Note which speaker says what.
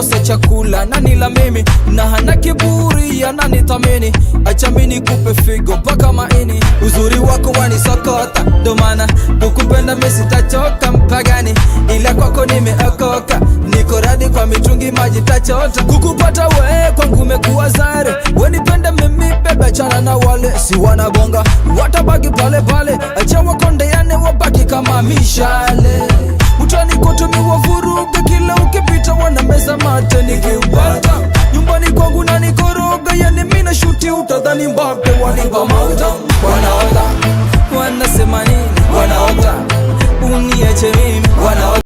Speaker 1: nikikosa chakula na nila mimi, na hana kiburi ananithamini. Acha mimi nikupe figo mpaka maini, uzuri wako wanisokota, ndo maana kukupenda mimi sitachoka mpagani, ila kwako nimeokoka, niko radi kwa mitungi maji tachota. Kukupata we kwangu umekuwa zare, we nipende mimi bebe, chana na wale si wanabonga, watabaki pale pale, acha wakondeane wabaki kama mishale. Utani kutumiwa vuruga, kila ukipita wanameza mate nikiupata. Nyumbani kwangu na nikoroga, yani mina shuti utadhani Mbappe wanipa mauta. Wanaota, wanasema nini? Wanaota, uniache mimi. Wanaota